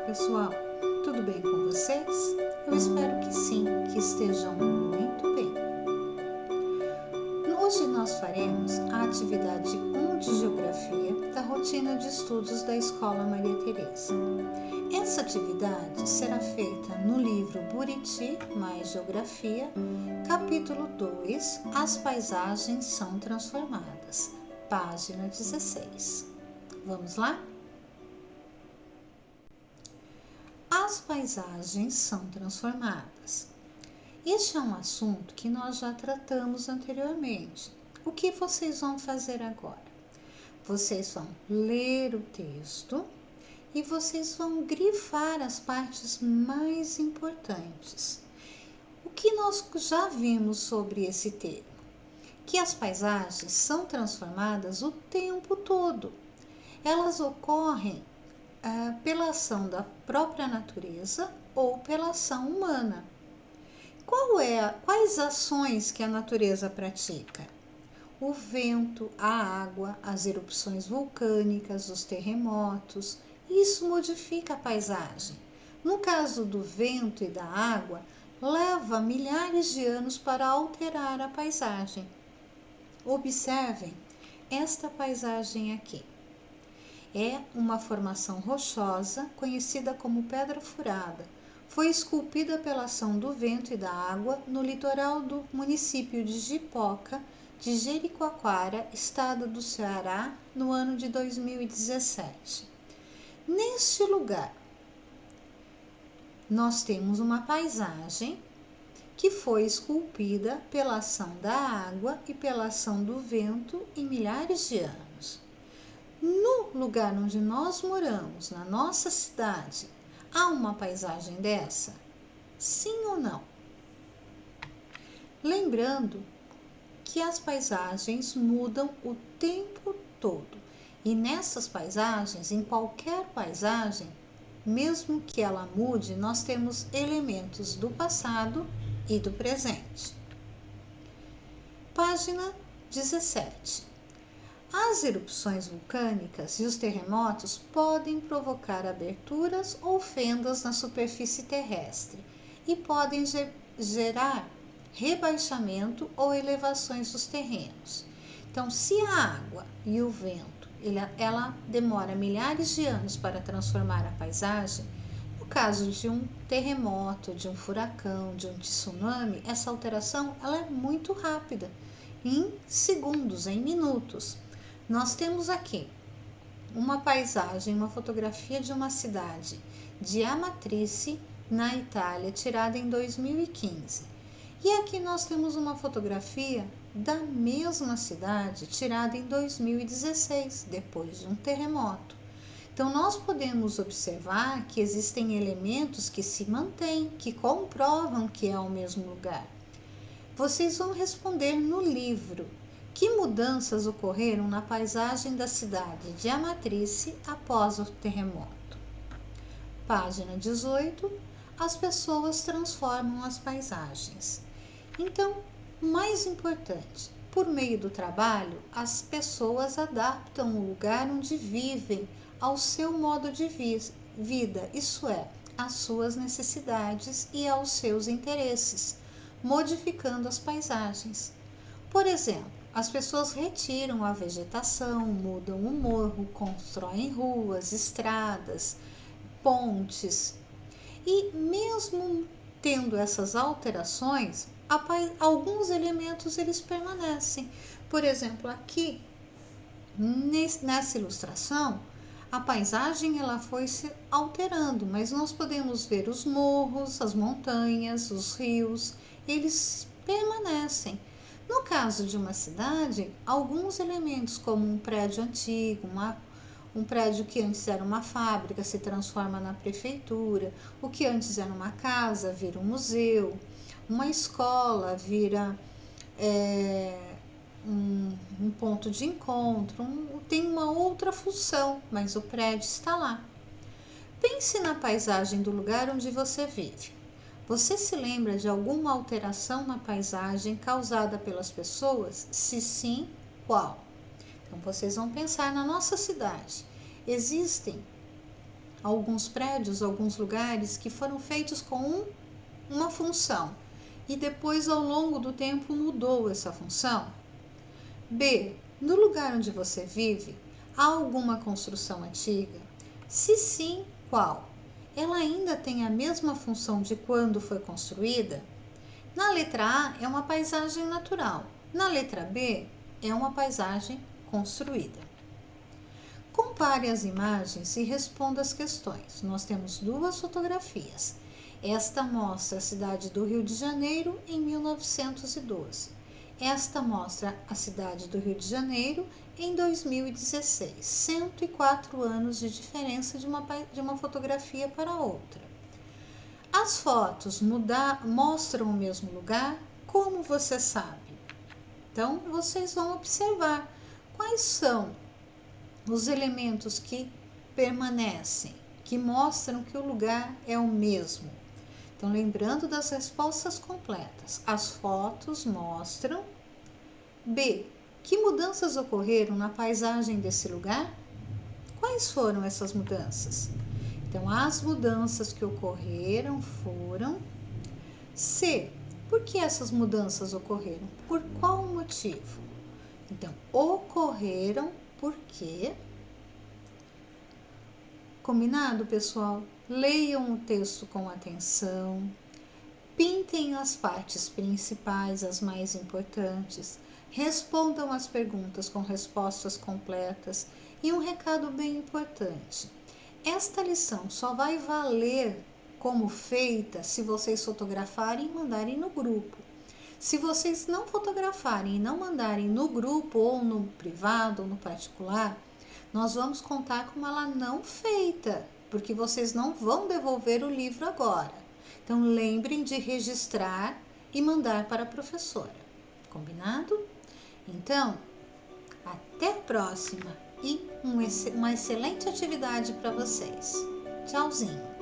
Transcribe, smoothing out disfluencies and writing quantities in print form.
pessoal, tudo bem com vocês? Eu espero que sim, que estejam muito bem. Hoje nós faremos a atividade 1 de Geografia da rotina de estudos da Escola Maria Tereza. Essa atividade será feita no livro Buriti mais Geografia, capítulo 2, As paisagens são transformadas, página 16. Vamos lá? As paisagens são transformadas. Este é um assunto que nós já tratamos anteriormente. O que vocês vão fazer agora? Vocês vão ler o texto e vocês vão grifar as partes mais importantes. O que nós já vimos sobre esse termo? Que as paisagens são transformadas o tempo todo. Elas ocorrem pela ação da própria natureza ou pela ação humana. Quais ações que a natureza pratica? O vento, a água, as erupções vulcânicas, os terremotos, isso modifica a paisagem. No caso do vento e da água, leva milhares de anos para alterar a paisagem. Observem esta paisagem aqui. É uma formação rochosa, conhecida como Pedra Furada. Foi esculpida pela ação do vento e da água no litoral do município de Jipoca, de Jericoacoara, estado do Ceará, no ano de 2017. Neste lugar, nós temos uma paisagem que foi esculpida pela ação da água e pela ação do vento em milhares de anos. No lugar onde nós moramos, na nossa cidade, há uma paisagem dessa? Sim ou não? Lembrando que as paisagens mudam o tempo todo. E nessas paisagens, em qualquer paisagem, mesmo que ela mude, nós temos elementos do passado e do presente. Página 17. As erupções vulcânicas e os terremotos podem provocar aberturas ou fendas na superfície terrestre e podem gerar rebaixamento ou elevações dos terrenos. Então, se a água e o vento, ela demora milhares de anos para transformar a paisagem, no caso de um terremoto, de um furacão, de um tsunami, essa alteração ela é muito rápida, em segundos, em minutos. Nós temos aqui uma paisagem, uma fotografia de uma cidade de Amatrice, na Itália, tirada em 2015. E aqui nós temos uma fotografia da mesma cidade, tirada em 2016, depois de um terremoto. Então, nós podemos observar que existem elementos que se mantêm, que comprovam que é o mesmo lugar. Vocês vão responder no livro. Que mudanças ocorreram na paisagem da cidade de Amatrice após o terremoto? Página 18. As pessoas transformam as paisagens. Então, o mais importante, por meio do trabalho, as pessoas adaptam o lugar onde vivem ao seu modo de vida, isso é, às suas necessidades e aos seus interesses, modificando as paisagens. Por exemplo, as pessoas retiram a vegetação, mudam o morro, constroem ruas, estradas, pontes. E mesmo tendo essas alterações, alguns elementos eles permanecem. Por exemplo, aqui nessa ilustração, a paisagem ela foi se alterando, mas nós podemos ver os morros, as montanhas, os rios, eles permanecem. No caso de uma cidade, alguns elementos como um prédio antigo, um prédio que antes era uma fábrica se transforma na prefeitura, o que antes era uma casa vira um museu, uma escola vira um ponto de encontro, tem uma outra função, mas o prédio está lá. Pense na paisagem do lugar onde você vive. Você se lembra de alguma alteração na paisagem causada pelas pessoas? Se sim, qual? Então, vocês vão pensar na nossa cidade. Existem alguns prédios, alguns lugares que foram feitos com uma função e depois, ao longo do tempo, mudou essa função? B. No lugar onde você vive, há alguma construção antiga? Se sim, qual? Ela ainda tem a mesma função de quando foi construída? Na letra A é uma paisagem natural, na letra B é uma paisagem construída. Compare as imagens e responda as questões. Nós temos duas fotografias. Esta mostra a cidade do Rio de Janeiro em 1912. Esta mostra a cidade do Rio de Janeiro em 2016. 104 anos de diferença de uma fotografia para outra. As fotos mostram o mesmo lugar? Como você sabe? Então, vocês vão observar quais são os elementos que permanecem, que mostram que o lugar é o mesmo. Então, lembrando das respostas completas, as fotos mostram. B. Que mudanças ocorreram na paisagem desse lugar? Quais foram essas mudanças? Então, as mudanças que ocorreram foram. C. Por que essas mudanças ocorreram? Por qual motivo? Então, ocorreram porque. Combinado, pessoal? Leiam o texto com atenção, pintem as partes principais, as mais importantes, respondam as perguntas com respostas completas e um recado bem importante. Esta lição só vai valer como feita se vocês fotografarem e mandarem no grupo. Se vocês não fotografarem e não mandarem no grupo ou no privado ou no particular, nós vamos contar como ela não feita, porque vocês não vão devolver o livro agora. Então, lembrem de registrar e mandar para a professora. Combinado? Então, até a próxima e uma excelente atividade para vocês. Tchauzinho!